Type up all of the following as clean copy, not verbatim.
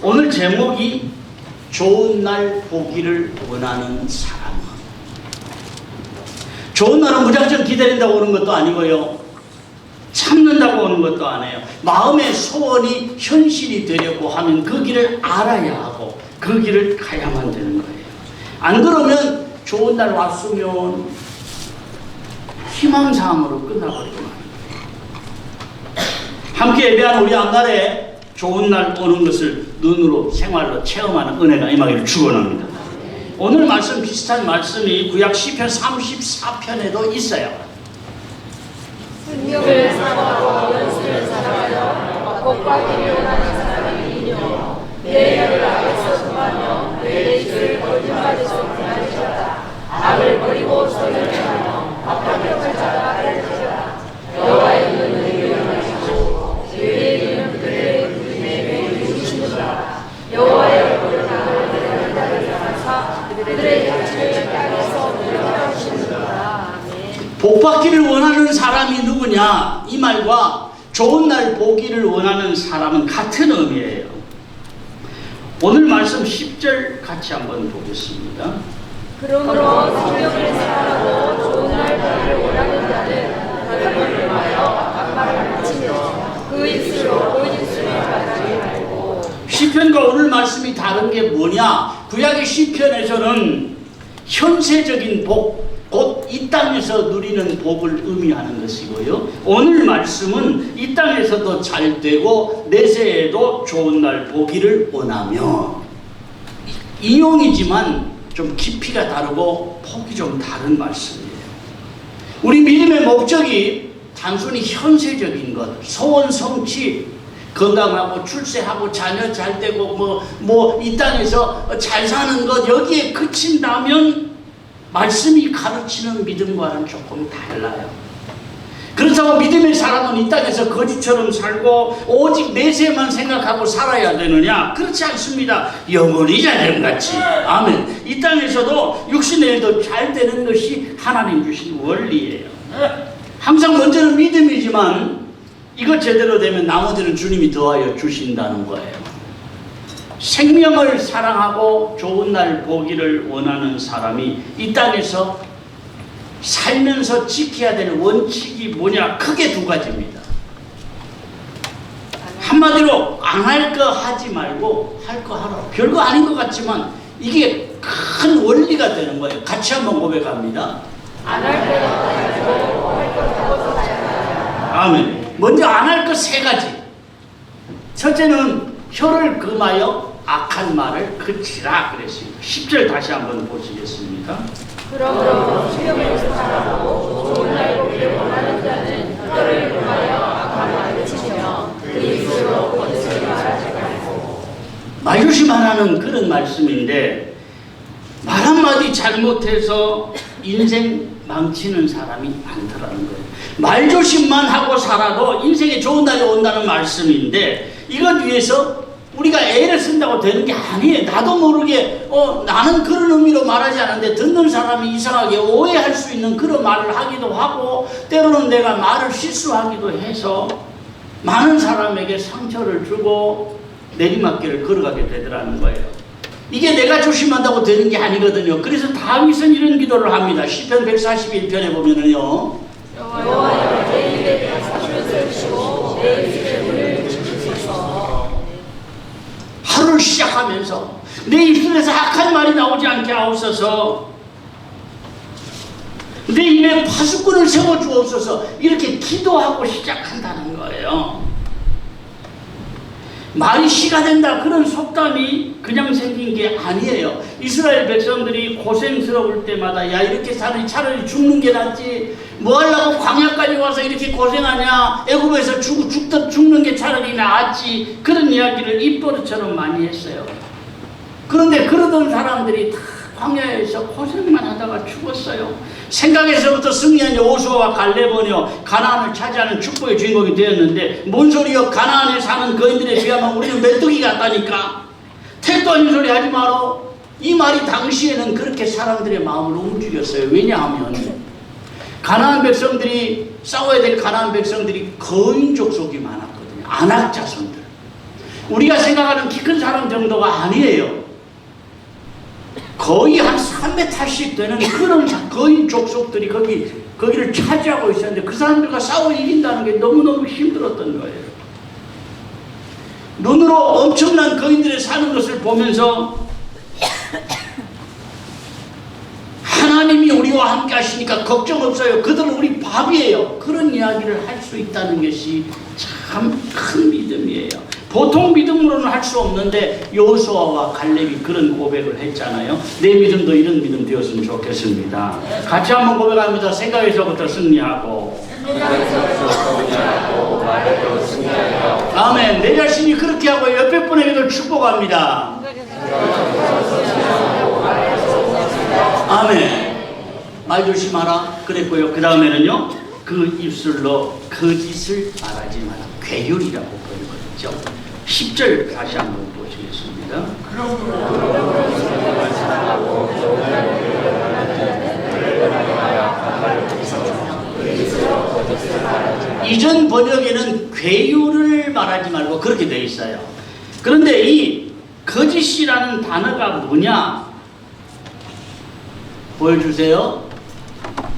오늘 제목이 좋은 날 보기를 원하는 사람. 좋은 날은 무작정 기다린다고 오는 것도 아니고요, 참는다고 오는 것도 아니에요. 마음의 소원이 현실이 되려고 하면 그 길을 알아야 하고 그 길을 가야만 되는 거예요. 안 그러면 좋은 날 왔으면 희망사항으로 끝나버리고 말입니다. 함께 예배하는 우리 앞날에 좋은 날 오는 것을 눈으로 생활로 체험하는 은혜가 임하기를 축원합니다. 오늘 말씀 비슷한 말씀이 구약 시편 34편에도 있어요. 능력을 사랑하고 연수를 사랑하여 복과 길을 원하는 사람이니요 내 혀를 악에서 금하며 내 입을 거짓말에서 금하리라. 악을 버리고 선을 행하며 악하게 자가 알지라. 여호와의 눈은 유명하시고 그의 이는 그들의 부인에게 이루시느니라. 여호와의 얼굴을 그들을 향하사 그들의 양치를 땅에서 물려하시느니라. 복받기를 원하는 사람이 누구냐? 이 말과 좋은 날 보기를 원하는 사람은 같은 의미예요. 오늘 말씀 10절 같이 한번 보겠습니다. 그러므로 생명을 사랑하고 좋은 날 보기를 원하는 자는 하나님을 위하여 악말을 바치며 그 입술로 보이는 바라지 말고. 시편과 오늘 말씀이 다른 게 뭐냐? 구약의 시편에서는 현세적인 복, 곧 이 땅에서 누리는 복을 의미하는 것이고요, 오늘 말씀은 이 땅에서도 잘 되고 내세에도 좋은 날 보기를 원하며, 인용이지만 좀 깊이가 다르고 폭이 좀 다른 말씀이에요. 우리 믿음의 목적이 단순히 현세적인 것, 소원 성취, 건강하고 출세하고 자녀 잘 되고 이 땅에서 잘 사는 것, 여기에 그친다면 말씀이 가르치는 믿음과는 조금 달라요. 그렇다고 믿음의 사람은 이 땅에서 거지처럼 살고 오직 내세만 생각하고 살아야 되느냐? 그렇지 않습니다. 영원히 자전같이. 아멘. 이 땅에서도 육신의 일도 잘 되는 것이 하나님 주신 원리예요. 항상 먼저는 믿음이지만 이것 제대로 되면 나머지는 주님이 더하여 주신다는 거예요. 생명을 사랑하고 좋은 날 보기를 원하는 사람이 이 땅에서 살면서 지켜야 될 원칙이 뭐냐? 크게 두 가지입니다. 한마디로 안 할 거 하지 말고 할 거 하라. 별거 아닌 것 같지만 이게 큰 원리가 되는 거예요. 같이 한번 고백합니다. 안 할 거 하고 할 거 하고 살아야. 아멘. 먼저 안 할 거 세 가지. 첫째는 혀를 금하여 악한 말을 그치라 그랬습니다. 10절 다시 한번 보시겠습니까? 그러므로 생명을 사랑하고 좋은 날 보기를 원하는 자는 혀를 금하여 악한 말을 그치며 그 입술로 거짓을 말하지 말고. 말조심하라는 그런 말씀인데, 말 한마디 잘못해서 인생 망치는 사람이 많더라는 거예요. 말조심만 하고 살아도 인생에 좋은 날이 온다는 말씀인데, 이것 위해서 우리가 애를 쓴다고 되는 게 아니에요. 나도 모르게 나는 그런 의미로 말하지 않는데 듣는 사람이 이상하게 오해할 수 있는 그런 말을 하기도 하고, 때로는 내가 말을 실수하기도 해서 많은 사람에게 상처를 주고 내리막길을 걸어가게 되더라는 거예요. 이게 내가 조심한다고 되는 게 아니거든요. 그래서 다윗은 이런 기도를 합니다. 시편 141편에 보면은요, 여호와여 내 입에 사심을 세우시고 내 입에 문을 지키소서. 하루를 시작하면서 내 입술에서 악한 말이 나오지 않게 하옵소서, 내 입에 파수꾼을 세워주옵소서, 이렇게 기도하고 시작한다는 거예요. 말이 씨가 된다, 그런 속담이 그냥 생긴 게 아니에요. 이스라엘 백성들이 고생스러울 때마다 야, 이렇게 사니 차라리 죽는 게 낫지, 뭐 하려고 광야까지 와서 이렇게 고생하냐, 애굽에서 죽는 게 차라리 낫지, 그런 이야기를 입버릇처럼 많이 했어요. 그런데 그러던 사람들이 다 광야에서 고생만 하다가 죽었어요. 생각에서부터 승리한 여호수아와 갈렙은요, 가나안을 차지하는 축복의 주인공이 되었는데, 뭔 소리요? 가나안에 사는 거인들에 비하면 우리는 메뚜기 같다니까. 택도 아닌 소리 하지 마라. 이 말이 당시에는 그렇게 사람들의 마음을 움직였어요. 왜냐하면 가나안 백성들이, 싸워야 될 가나안 백성들이 거인족 속이 많았거든요. 안악 자손들. 우리가 생각하는 키 큰 사람 정도가 아니에요. 거의 한 3m씩 되는 그런 거인 족속들이 거기를 차지하고 있었는데 그 사람들과 싸워 이긴다는 게 너무너무 힘들었던 거예요. 눈으로 엄청난 거인들이 사는 것을 보면서 하나님이 우리와 함께 하시니까 걱정 없어요. 그들은 우리 밥이에요. 그런 이야기를 할 수 있다는 것이 참 큰 믿음이에요. 보통 믿음으로는 할 수 없는데 여호수아와 갈렙이 그런 고백을 했잖아요. 내 믿음도 이런 믿음 되었으면 좋겠습니다. 같이 한번 고백합니다. 생각에서부터 승리하고 아멘. 내 자신이 그렇게 하고 옆에 분에게도 축복합니다. 아멘. 말 조심하라 그랬고요. 그 다음에는요, 그 입술로 거짓을 말하지 마라. 괴율이라고 부르거든요. 10절 다시 한번 보시겠습니다. 이전 번역에는 괴율을 말하지 말고 그렇게 되어 있어요. 그런데 이 거짓이라는 단어가 뭐냐? 보여주세요.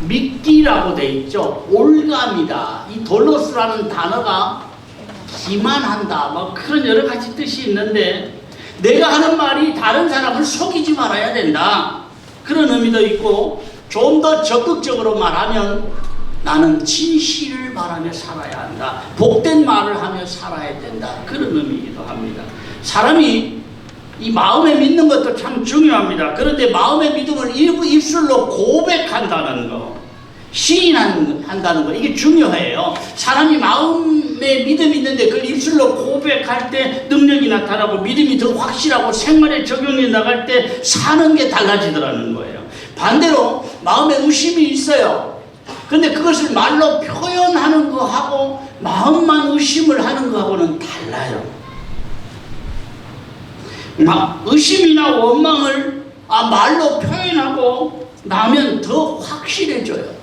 믿기라고 되어 있죠. 올감이다. 이 돌로스라는 단어가 기만한다, 뭐 그런 여러 가지 뜻이 있는데 내가 하는 말이 다른 사람을 속이지 말아야 된다, 그런 의미도 있고, 좀 더 적극적으로 말하면 나는 진실을 말하며 살아야 한다, 복된 말을 하며 살아야 된다, 그런 의미이기도 합니다. 사람이 이 마음에 믿는 것도 참 중요합니다. 그런데 마음의 믿음을 입술로 고백한다는 거, 시인한다는 거, 이게 중요해요. 사람이 마음에 믿음이 있는데 그걸 입술로 고백할 때 능력이 나타나고 믿음이 더 확실하고 생활에 적용해 나갈 때 사는 게 달라지더라는 거예요. 반대로 마음에 의심이 있어요. 근데 그것을 말로 표현하는 거하고 마음만 의심을 하는 거하고는 달라요. 의심이나 원망을 말로 표현하고 나면 더 확실해져요.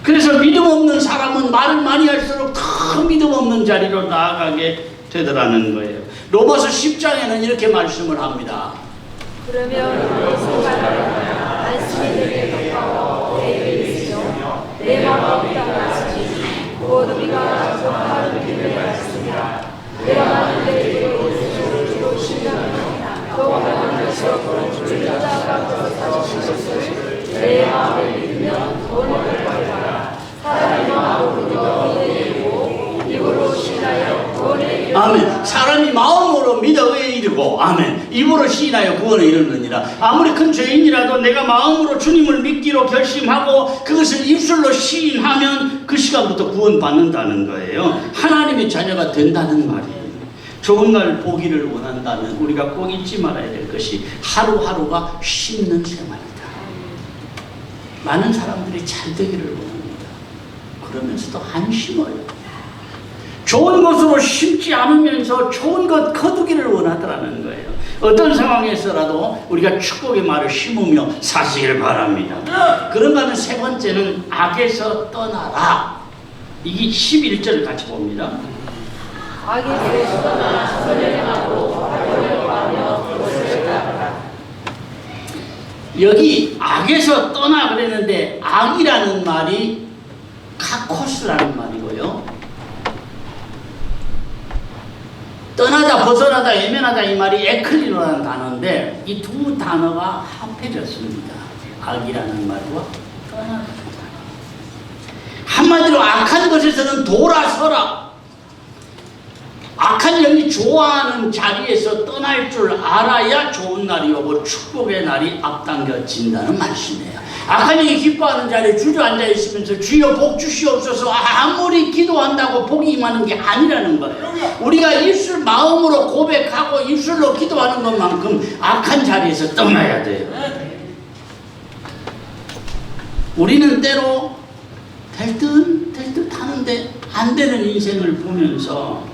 그래서 믿음 없는 사람은 말을 많이 할수록 더 믿음 없는 자리로 나아가게 되더라는 거예요. 로마서 10장에는 이렇게 말씀을 합니다. 그러면 말씀이 내게 가까워 내 입에 있으며 내 마음에 있다하시니 곧 우리가 전하는 믿음의 말씀이라. 내가 만일에 주로 신뢰하면 또 하나님께서 주를 자가 사주신 것을 내 마음에 믿으면 오늘 거라. 사람이 마음으로 믿어 입으로 신하여 구원에 이르고. 아멘. 사람이 마음으로 믿어 의에 이르고, 아멘, 입으로 시인하여 구원에 이르느니라. 아무리 큰 죄인이라도 내가 마음으로 주님을 믿기로 결심하고 그것을 입술로 시인하면 그 시간부터 구원받는다는 거예요. 하나님의 자녀가 된다는 말이에요. 좋은 날 보기를 원한다면 우리가 꼭 잊지 말아야 될 것이 하루하루가 쉼는 생활이다. 많은 사람들이 잘 되기를 원합니다. 그러면서도 안 심어요. 좋은 것으로 심지 않으면서 좋은 것 거두기를 원하더라는 거예요. 어떤 상황에서라도 우리가 축복의 말을 심으며 사시기를 바랍니다. 그런가 하면 세 번째는 악에서 떠나라. 이게 11절 같이 봅니다. 악에서 떠나 선행하고 하며 그것을 따르라. 여기 악에서 떠나 그랬는데 악이라는 말이 카코스라는 말이고요. 떠나다, 벗어나다, 외면하다 이 말이 에클리노라는 단어인데 이 두 단어가 합해졌습니다. 악이라는 말과 떠나는 단어. 한마디로 악한 것에서는 돌아서라. 악한 영이 좋아하는 자리에서 떠날 줄 알아야 좋은 날이 오고 축복의 날이 앞당겨진다는 말씀이에요. 악한 영이 기뻐하는 자리에 주저앉아 있으면서 주여 복 주시옵소서 아무리 기도한다고 복이 임하는 게 아니라는 거예요. 우리가 입술 마음으로 고백하고 입술로 기도하는 것만큼 악한 자리에서 떠나야 돼요. 우리는 때로 될 듯 하는데 안 되는 인생을 보면서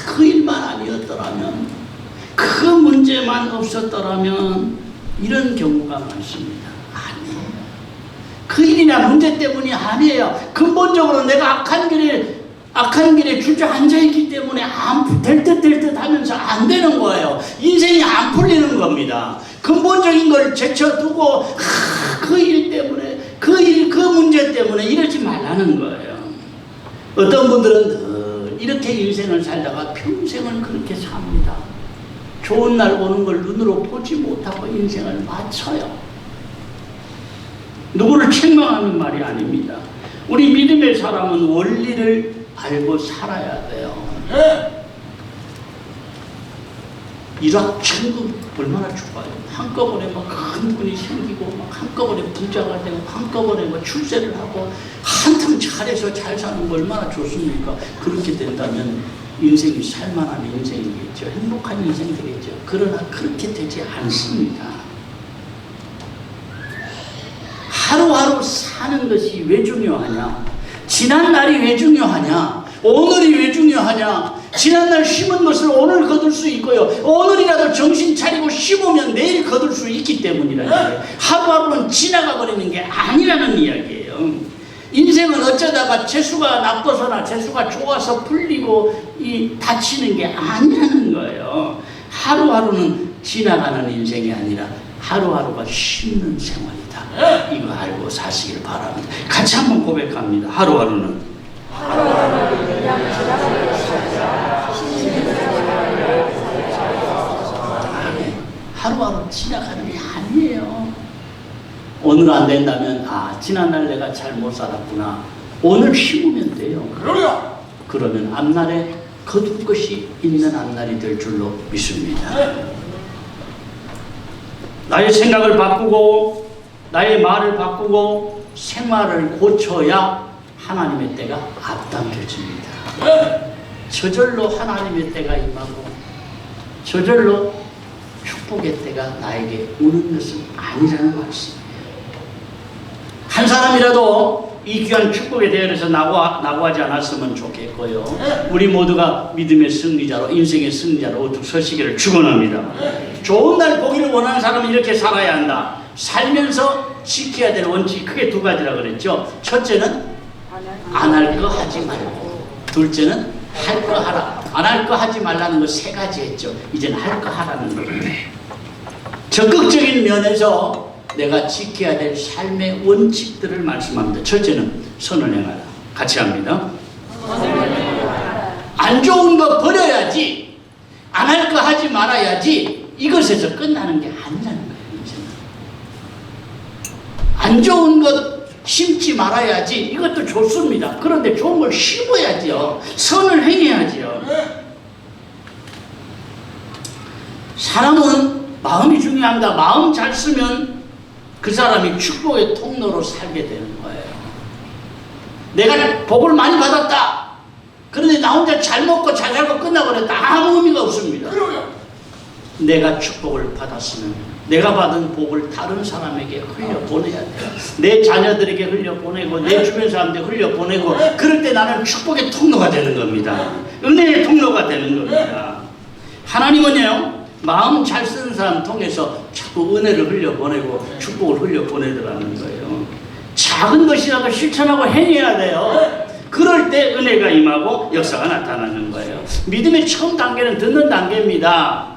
그 일만 아니었더라면, 그 문제만 없었더라면, 이런 경우가 많습니다. 아니에요. 그 일이나 문제 때문이 아니에요. 근본적으로 내가 악한 길에 악한 길에 주저 앉아있기 때문에 될 듯 하면서 안 되는 거예요. 인생이 안 풀리는 겁니다. 근본적인 걸 제쳐두고 그 일 때문에 그 문제 때문에 이러지 말라는 거예요. 어떤 분들은 이렇게 인생을 살다가 평생을 그렇게 삽니다. 좋은 날 오는 걸 눈으로 보지 못하고 인생을 마쳐요. 누구를 책망하는 말이 아닙니다. 우리 믿음의 사람은 원리를 알고 살아야 돼요. 일확천금 얼마나 좋아요. 한꺼번에 막 큰 분이 생기고 막 한꺼번에 부자가 되고 한꺼번에 막 출세를 하고 한탕 잘해서 잘 사는 거 얼마나 좋습니까? 그렇게 된다면 인생이 살만한 인생이겠죠. 행복한 인생이 되겠죠. 그러나 그렇게 되지 않습니다. 하루하루 사는 것이 왜 중요하냐? 지난 날이 왜 중요하냐? 오늘이 왜 중요하냐? 지난날 심은 것을 오늘 거둘 수 있고요. 오늘이라도 정신 차리고 심으면 내일 거둘 수 있기 때문이라는 거예요. 하루하루는 지나가 버리는 게 아니라는 이야기예요. 인생은 어쩌다가 재수가 나빠서나 재수가 좋아서 풀리고 다치는 게 아니라는 거예요. 하루하루는 지나가는 인생이 아니라 하루하루가 쉬는 생활이다. 이거 알고 사시길 바랍니다. 같이 한번 고백합니다. 하루하루는 그냥 지나가는 것이 아니라 쉬는 생활을 하루하루 지나가는 게 아니에요. 오늘 안 된다면 지난날 내가 잘 못 살았구나. 오늘 쉬우면 돼요. 그러면 앞날에 거둘 것이 있는 앞날이 될 줄로 믿습니다. 나의 생각을 바꾸고 나의 말을 바꾸고 생활을 고쳐야 하나님의 때가 앞당겨집니다. 저절로 하나님의 때가 임하고 저절로 축복의 때가 나에게 오는 것은 아니라는 말씀이에요. 한 사람이라도 이 귀한 축복의 대열에서 낙오하지 않았으면 좋겠고요. 우리 모두가 믿음의 승리자로 인생의 승리자로 우뚝 서시기를 축원합니다. 좋은 날 보기를 원하는 사람은 이렇게 살아야 한다. 살면서 지켜야 될 원칙이 크게 두 가지라 그랬죠. 첫째는 안 할 거 하지 말고, 둘째는 할 거 하라. 안 할 거 하지 말라는 거 세 가지 했죠. 이제는 할 거 하라는 겁니다. 적극적인 면에서 내가 지켜야 될 삶의 원칙들을 말씀합니다. 첫째는 선을 행하라. 같이 합니다. 안 좋은 거 버려야지, 안 할 거 하지 말아야지, 이것에서 끝나는 게 아니라는 거예요. 이제는. 안 좋은 것 심지 말아야지, 이것도 좋습니다. 그런데 좋은 걸 심어야지요. 선을 행해야지요. 사람은 마음이 중요합니다. 마음 잘 쓰면 그 사람이 축복의 통로로 살게 되는 거예요. 내가 복을 많이 받았다. 그런데 나 혼자 잘 먹고 잘 살고 끝나버렸다. 아무 의미가 없습니다. 내가 축복을 받았으면 내가 받은 복을 다른 사람에게 흘려보내야 돼요. 내 자녀들에게 흘려보내고 내 주변 사람들에게 흘려보내고, 그럴 때 나는 축복의 통로가 되는 겁니다. 은혜의 통로가 되는 겁니다. 하나님은요, 마음 잘 쓰는 사람 통해서 자꾸 은혜를 흘려보내고 축복을 흘려보내더라는 거예요. 작은 것이라도 실천하고 행해야 돼요. 그럴 때 은혜가 임하고 역사가 나타나는 거예요. 믿음의 처음 단계는 듣는 단계입니다.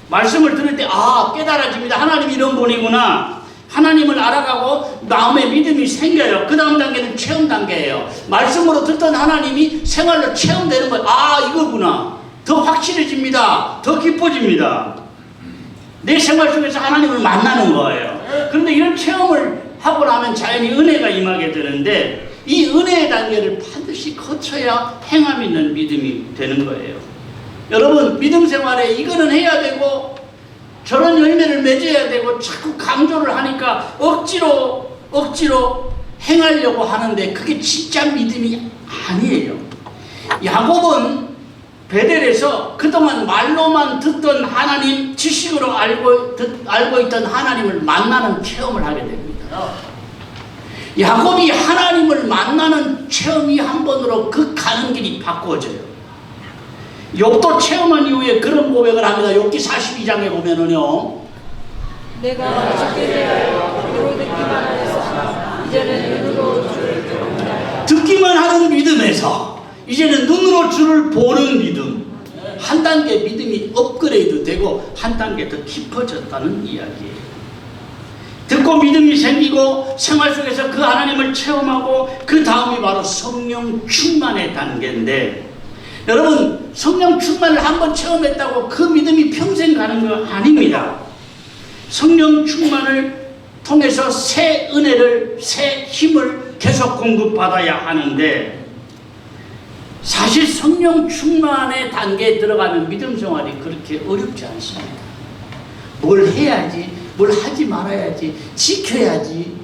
말씀을 들을 때 깨달아집니다. 하나님 이런 분이구나. 하나님을 알아가고 마음에 믿음이 생겨요. 그 다음 단계는 체험 단계예요. 말씀으로 듣던 하나님이 생활로 체험되는 거예요. 이거구나. 더 확실해집니다. 더 깊어집니다. 내 생활 속에서 하나님을 만나는 거예요. 그런데 이런 체험을 하고 나면 자연히 은혜가 임하게 되는데, 이 은혜의 단계를 반드시 거쳐야 행함 있는 믿음이 되는 거예요. 여러분, 믿음 생활에 이거는 해야 되고 저런 열매를 맺어야 되고 자꾸 강조를 하니까 억지로 행하려고 하는데 그게 진짜 믿음이 아니에요. 야곱은 베델에서 그동안 말로만 듣던 하나님, 지식으로 알고 있던 하나님을 만나는 체험을 하게 됩니다. 야곱이 하나님을 만나는 체험이 한 번으로 그 가는 길이 바꿔져요. 욥도 체험한 이후에 그런 고백을 합니다. 욥기 42장에 보면은요, 내가 죽게 되어 귀로 듣기만 하였으나 이제는 눈으로 주를 보리라. 듣기만 하는 믿음에서 이제는 눈으로 주를 보는 믿음. 한 단계 믿음이 업그레이드 되고 한 단계 더 깊어졌다는 이야기예요. 듣고 믿음이 생기고 생활 속에서 그 하나님을 체험하고 그 다음이 바로 성령 충만의 단계인데, 여러분 성령 충만을 한번 체험했다고 그 믿음이 평생 가는 거 아닙니다. 성령 충만을 통해서 새 은혜를, 새 힘을 계속 공급받아야 하는데, 사실 성령 충만의 단계에 들어가면 믿음 생활이 그렇게 어렵지 않습니다. 뭘 해야지, 뭘 하지 말아야지, 지켜야지,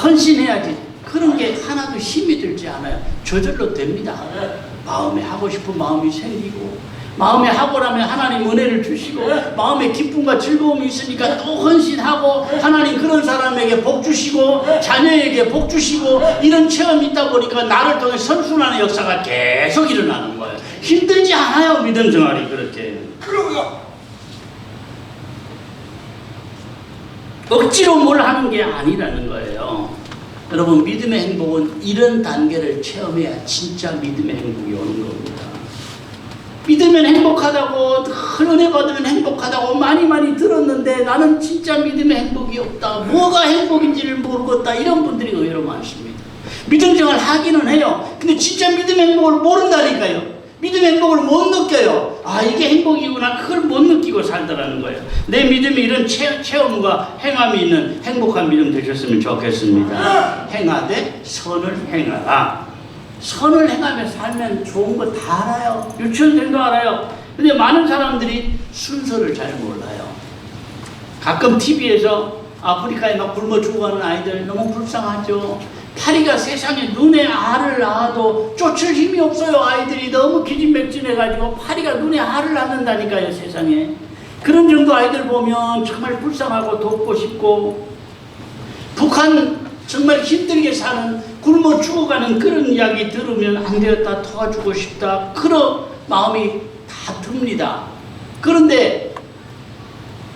헌신해야지, 그런 게 하나도 힘이 들지 않아요. 저절로 됩니다. 마음에 하고 싶은 마음이 생기고, 마음에 하고 나면 하나님 은혜를 주시고, 마음에 기쁨과 즐거움이 있으니까 또 헌신하고, 하나님 그런 사람에게 복 주시고, 자녀에게 복 주시고, 이런 체험이 있다 보니까 나를 통해 선순환의 역사가 계속 일어나는 거예요. 힘들지 않아요, 믿음 생활이 그렇게. 억지로 뭘 하는 게 아니라는 거예요. 여러분, 믿음의 행복은 이런 단계를 체험해야 진짜 믿음의 행복이 오는 겁니다. 믿으면 행복하다고, 은혜 받으면 행복하다고 많이 들었는데 나는 진짜 믿음의 행복이 없다, 뭐가 행복인지를 모르겠다, 이런 분들이 의외로 많습니다. 믿음 생활 하기는 해요. 근데 진짜 믿음의 행복을 모른다니까요. 믿음의 행복을 못 느껴요. 아, 이게 행복이구나, 그걸 못 느끼고 살더라는 거예요. 내 믿음이 이런 체험과 행함이 있는 행복한 믿음 되셨으면 좋겠습니다. 행하되 선을 행하라. 선을 행하며 살면 좋은 거 다 알아요. 유치원생도 알아요. 근데 많은 사람들이 순서를 잘 몰라요. 가끔 TV에서 아프리카에 막 굶어 죽어가는 아이들 너무 불쌍하죠. 파리가 세상에 눈에 알을 낳아도 쫓을 힘이 없어요. 아이들이 너무 기진맥진해가지고 파리가 눈에 알을 낳는다니까요, 세상에. 그런 정도 아이들 보면 정말 불쌍하고 돕고 싶고, 북한 정말 힘들게 사는, 굶어 죽어가는 그런 이야기 들으면 안 되었다, 도와주고 싶다, 그런 마음이 다 듭니다. 그런데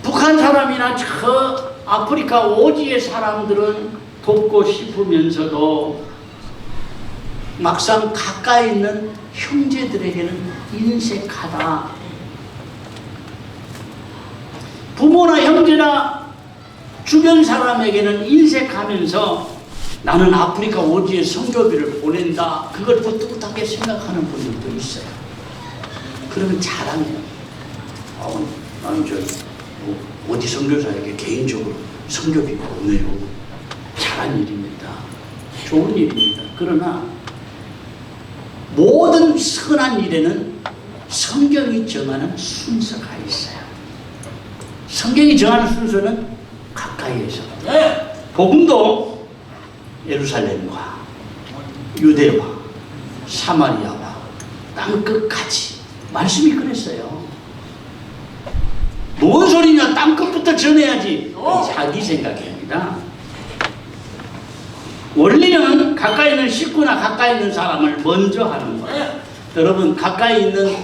북한 사람이나 저 아프리카 오지의 사람들은 돕고 싶으면서도 막상 가까이 있는 형제들에게는 인색하다. 부모나 형제나 주변 사람에게는 인색하면서 나는 아프리카 오지에 선교비를 보낸다, 그걸 뿌듯하게 생각하는 분들도 있어요. 그러면 자랑해요. 나는 어디 선교사에게 개인적으로 선교비 보내요. 잘한 일입니다. 좋은 일입니다. 그러나 모든 선한 일에는 성경이 정하는 순서가 있어요. 성경이 정하는 순서는 가까이에서, 복음도 예루살렘과 유대와 사마리아와 땅끝까지 말씀이 그랬어요. 뭔 소리냐, 땅끝부터 전해야지. 자기 생각입니다. 원리는 가까이 있는 식구나 가까이 있는 사람을 먼저 하는 거예요. 여러분, 가까이 있는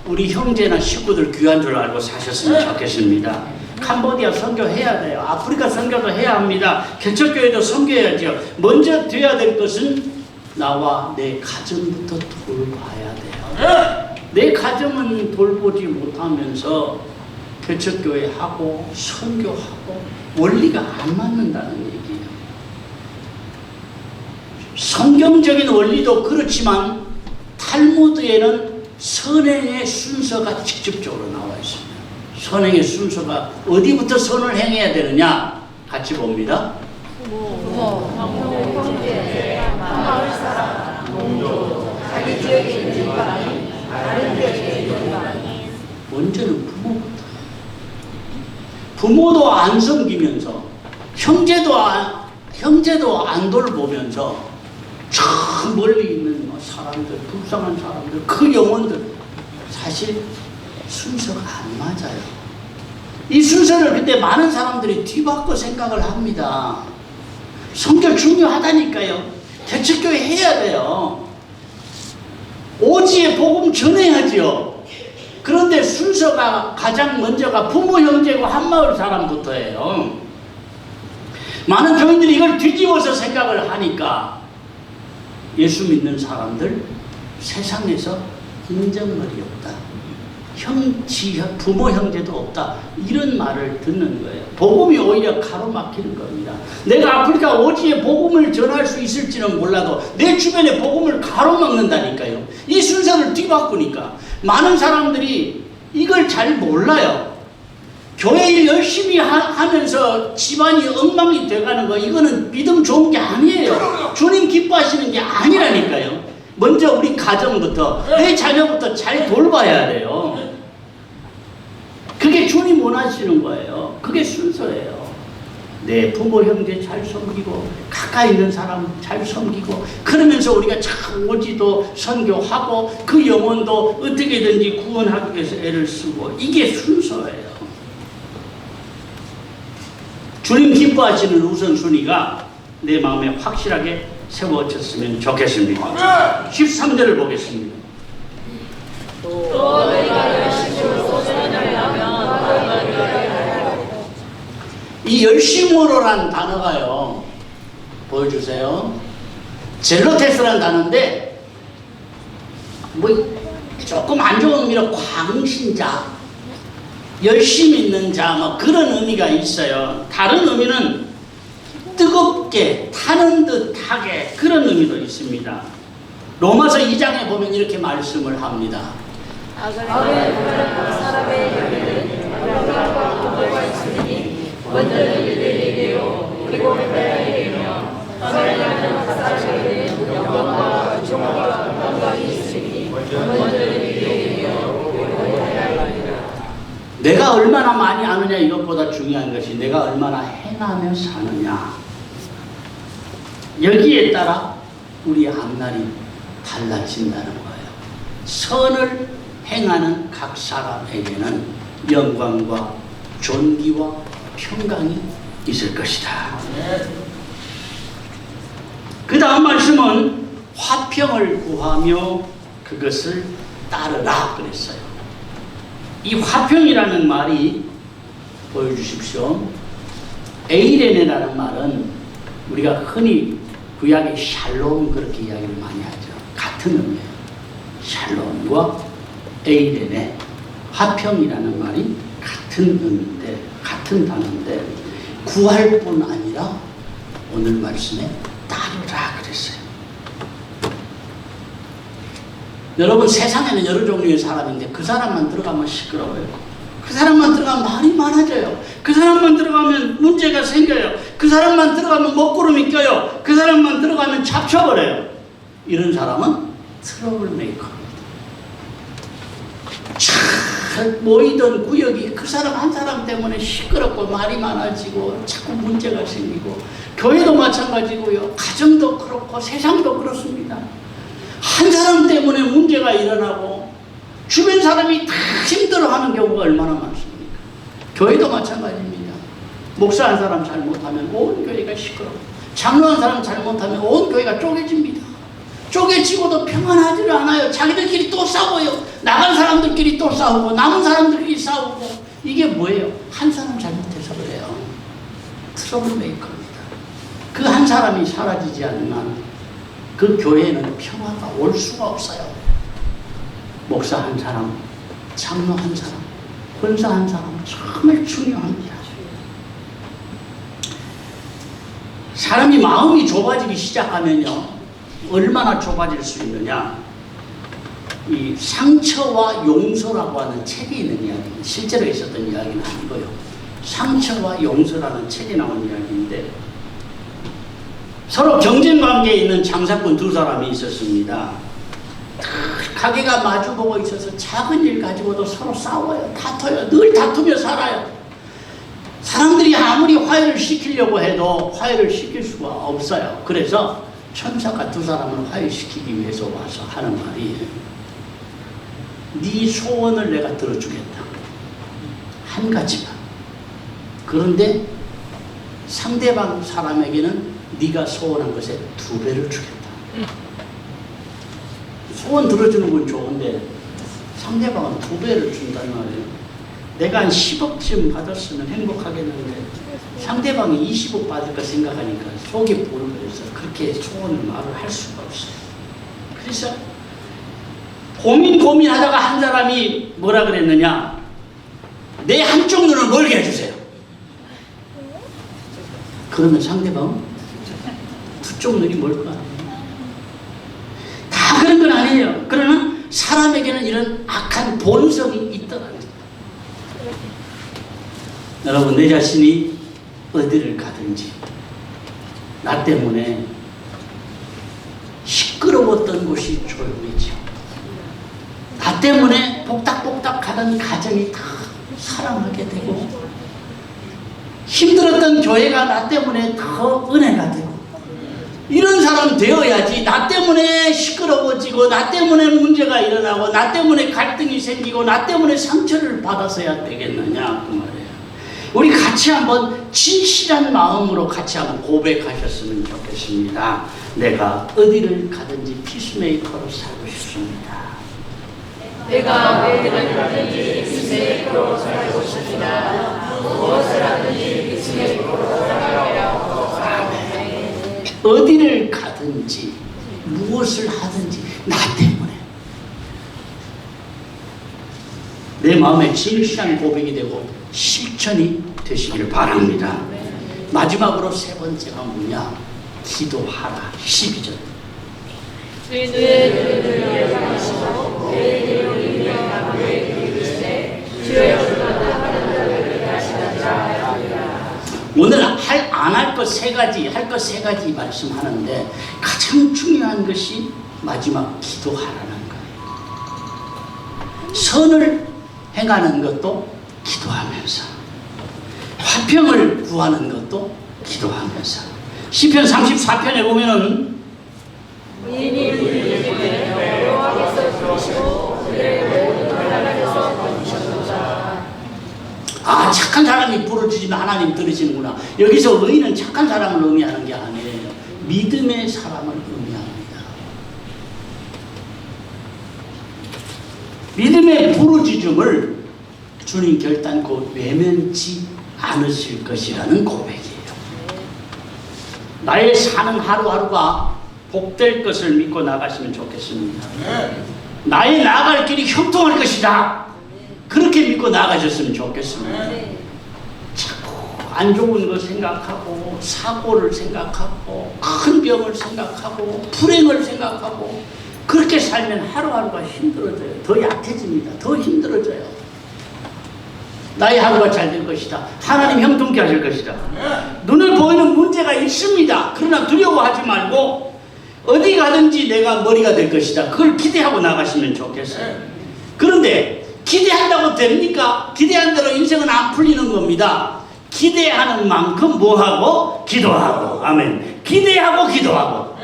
우리 형제나 식구들 귀한 줄 알고 사셨으면 좋겠습니다. 캄보디아 선교해야 돼요. 아프리카 선교도 해야 합니다. 개척교회도 선교해야죠. 먼저 돼야 될 것은 나와 내 가정부터 돌봐야 돼요. 내 가정은 돌보지 못하면서 개척교회 하고 선교하고 원리가 안 맞는다는 얘기예요. 성경적인 원리도 그렇지만 탈무드에는 선행의 순서가 직접적으로 나와 있습니다. 선행의 순서가 어디부터 선을 행해야 되느냐 같이 봅니다. 부모, 형제, 마을 사람, 동료, 자기 지역에 있는 바람이 다른 지역에 있는 바람이. 먼저는 부모부터. 부모도 안 섬기면서 형제도 안 돌보면서 저 멀리 있는 사람들, 불쌍한 사람들, 그 영혼들, 사실 순서가 안 맞아요. 이 순서를 근데 많은 사람들이 뒤바꿔 생각을 합니다. 선교 중요하다니까요. 개척교회 해야 돼요. 오지의 복음 전해야죠. 그런데 순서가 가장 먼저가 부모, 형제고 한마을 사람부터예요. 많은 교인들이 이걸 뒤집어서 생각을 하니까 예수 믿는 사람들, 세상에서 인정머리 없다. 부모 형제도 없다. 이런 말을 듣는 거예요. 복음이 오히려 가로막히는 겁니다. 내가 아프리카 오지에 복음을 전할 수 있을지는 몰라도 내 주변에 복음을 가로막는다니까요. 이 순서를 뒤바꾸니까 많은 사람들이 이걸 잘 몰라요. 교회 일 열심히 하면서 집안이 엉망이 돼가는 거, 이거는 믿음 좋은 게 아니에요. 주님 기뻐하시는 게 아니라니까요. 먼저 우리 가정부터, 내 자녀부터 잘 돌봐야 돼요. 그게 주님 원하시는 거예요. 그게 순서예요. 내 부모 형제 잘 섬기고 가까이 있는 사람 잘 섬기고, 그러면서 우리가 참 오지도 선교하고 그 영혼도 어떻게든지 구원하기 위해서 애를 쓰고, 이게 순서예요. 주님 기뻐하시는 우선순위가 내 마음에 확실하게 세워졌으면 좋겠습니다. 13절을 보겠습니다. 또 너희가 열심으로 소전을 하면 이 열심으로란 단어가요, 보여주세요. 젤로테스라는 단어인데, 뭐 조금 안 좋은 의미로 광신자, 열심히 있는 자, 뭐 그런 의미가 있어요. 다른 의미는 뜨겁게 타는 듯하게, 그런 의미도 있습니다. 로마서 2장에 보면 이렇게 말씀을 합니다. 사람의 열매는 영광과 공로가 있으니 먼저는 이들에게요, 그리고 헬라에게며 선하는 사람에게는 영광과 존귀와 영광이 있으니 먼저는 이들에게요, 그리고 헬라에게며. 내가 얼마나 많이 아느냐, 이것보다 중요한 것이 내가 얼마나 행하며 사느냐. 여기에 따라 우리 앞날이 달라진다는 거예요. 선을 행하는 각 사람에게는 영광과 존귀와 평강이 있을 것이다. 그 다음 말씀은 화평을 구하며 그것을 따르라 그랬어요. 이 화평이라는 말이, 보여주십시오. 에이레네라는 말은 우리가 흔히 구약의 샬롬, 그렇게 이야기를 많이 하죠. 같은 의미예요. 샬롬과 에이레네, 화평이라는 말이 같은 의미인데, 같은 단어인데, 구할 뿐 아니라 오늘 말씀에 따르라 그랬어요. 여러분, 세상에는 여러 종류의 사람인데 그 사람만 들어가면 시끄러워요. 그 사람만 들어가면 말이 많아져요. 그 사람만 들어가면 문제가 생겨요. 그 사람만 들어가면 먹구름이 껴요. 그 사람만 들어가면 잡혀버려요. 이런 사람은 트러블 메이커입니다. 잘 모이던 구역이 그 사람 한 사람 때문에 시끄럽고 말이 많아지고 자꾸 문제가 생기고, 교회도 마찬가지고요. 가정도 그렇고 세상도 그렇습니다. 한 사람 때문에 문제가 일어나고 주변 사람이 다 힘들어하는 경우가 얼마나 많습니까? 교회도 마찬가지입니다. 목사 한 사람 잘못하면 온 교회가 시끄럽고, 장로 한 사람 잘못하면 온 교회가 쪼개집니다. 쪼개지고도 평안하지를 않아요. 자기들끼리 또 싸워요. 나간 사람들끼리 또 싸우고 남은 사람들끼리 싸우고. 이게 뭐예요? 한 사람 잘못해서 그래요. 트러블 메이커입니다. 그 한 사람이 사라지지 않는 한 그 교회에는 평화가 올 수가 없어요. 목사 한 사람, 장로 한 사람, 권사 한 사람 정말 중요합니다. 사람이 마음이 좁아지기 시작하면요, 얼마나 좁아질 수 있느냐. 이 상처와 용서라고 하는 책이 있는 이야기입니다. 실제로 있었던 이야기는 아니고요. 상처와 용서라는 책이 나온 이야기인데, 서로 경쟁관계에 있는 장사꾼 두 사람이 있었습니다. 가게가 마주보고 있어서 작은 일 가지고도 서로 싸워요. 다퉈요. 늘 다투며 살아요. 사람들이 아무리 화해를 시키려고 해도 화해를 시킬 수가 없어요. 그래서 천사가 두 사람을 화해시키기 위해서 와서 하는 말이, 네 소원을 내가 들어주겠다. 한 가지만. 그런데 상대방 사람에게는 네가 소원한 것에 2배를 주겠다. 소원 들어주는 건 좋은데 상대방은 2배를 준단 말이에요. 내가 한 10억쯤 받았으면 행복하겠는데 상대방이 20억 받을까 고민하다가 한 사람이 뭐라 그랬느냐? 내 한쪽 눈을 멀게 해주세요. 그러면 상대방은 두 쪽 눈이 멀 거 아니에요. 다 그런 건 아니에요. 그러나 사람에게는 이런 악한 본성이 있더라고요. 여러분, 내 자신이 어디를 가든지 나 때문에 시끄러웠던 곳이 조용해져. 나 때문에 복닥복닥 하던 가정이 다 사랑하게 되고, 힘들었던 교회가 나 때문에 더 은혜가 되고, 이런 사람 되어야지. 나 때문에 시끄러워지고, 나 때문에 문제가 일어나고, 나 때문에 갈등이 생기고, 나 때문에 상처를 받아서야 되겠느냐 그 말이에요. 우리 같이 한번 진실한 마음으로 같이 한번 고백하셨으면 좋겠습니다. 내가 어디를 가든지 피스메이커로 살고 싶습니다. 내가 어디를 가든지 피스메이커로 살고 싶습니다. 무엇을 하든지 피스메이커로 살아가라고. 어디를 가든지 무엇을 하든지 나 때문에. 내 마음에 진실한 고백이 되고 실천이 되시기를 바랍니다. 마지막으로 세 번째가 뭐냐? 기도하라. 12절. 주의 눈을 향하시고 내 이름을 인정하게 이르시되 주의 얼굴보다 하는 자를 위하시는 자라. 오늘 안 할 것 세 가지, 할 것 세 가지 말씀하는데 가장 중요한 것이 마지막 기도하라는 거예요. 선을 행하는 것도 기도하면서, 화평을 구하는 것도 기도하면서. 시편 34편에 보면은 여호와께서 부르시고 그들의 모든 하나님께서 부르셨도다. 아, 착한 사람이 부르짖으면 하나님 들으시는구나. 여기서 의인은 착한 사람을 의미하는 게 아니에요. 믿음의 사람을 의미합니다. 믿음의 부르짖음을 주님 결단코 외면치 않으실 것이라는 고백이에요. 나의 사는 하루하루가 복될 것을 믿고 나가시면 좋겠습니다. 나의 나아갈 길이 형통할 것이다. 그렇게 믿고 나가셨으면 좋겠습니다. 자꾸 안 좋은 거 생각하고, 사고를 생각하고, 큰 병을 생각하고, 불행을 생각하고, 그렇게 살면 하루하루가 힘들어져요. 더 약해집니다. 더 힘들어져요. 나의 하루가 잘 될 것이다. 하나님 형통케 하실 것이다. 눈을 보이는 문제가 있습니다. 그러나 두려워하지 말고 어디 가든지 내가 머리가 될 것이다. 그걸 기대하고 나가시면 좋겠어요. 그런데 기대한다고 됩니까? 기대한 대로 인생은 안 풀리는 겁니다. 기대하는 만큼 뭐하고? 기도하고. 아멘. 기대하고 기도하고.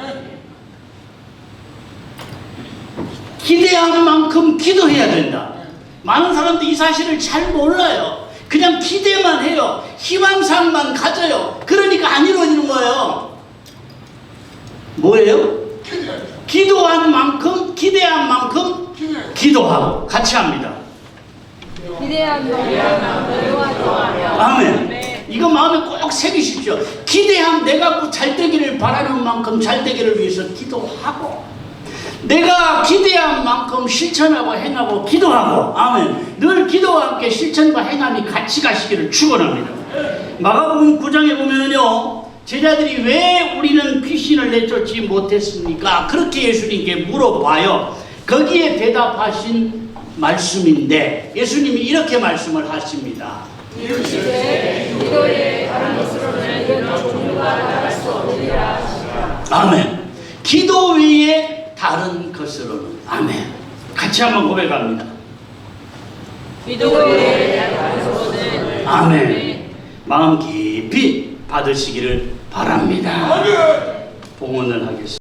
기대한 만큼 기도해야 된다. 많은 사람들이 이 사실을 잘 몰라요. 그냥 기대만 해요. 희망상만 가져요. 그러니까 안 이루어지는 거예요. 뭐예요? 기도한 만큼, 기대한 만큼 기도하고. 같이 합니다. 기대한 만큼 기도하고. 아멘. 이거 마음에 꼭 새기십시오. 기대한, 내가 잘 되기를 바라는 만큼 잘 되기를 위해서 기도하고, 내가 기대한 만큼 실천하고 행하고 기도하고. 아멘. 늘 기도와 함께 실천과 행함이 같이 가시기를 축원합니다. 마가복음 9장에 보면은요, 제자들이 왜 우리는 귀신을 내쫓지 못했습니까? 그렇게 예수님께 물어봐요. 거기에 대답하신 말씀인데 예수님이 이렇게 말씀을 하십니다. 이르시되 기도에 다른 것으로는 이런 종류가 나갈 수 없느니라. 아멘. 기도 외에 다른 것으로는. 아멘. 같이 한번 고백합니다. 기도 외에 다른 것으로는. 아멘. 마음 깊이 받으시기를 바랍니다. 봉헌을 하겠습니다.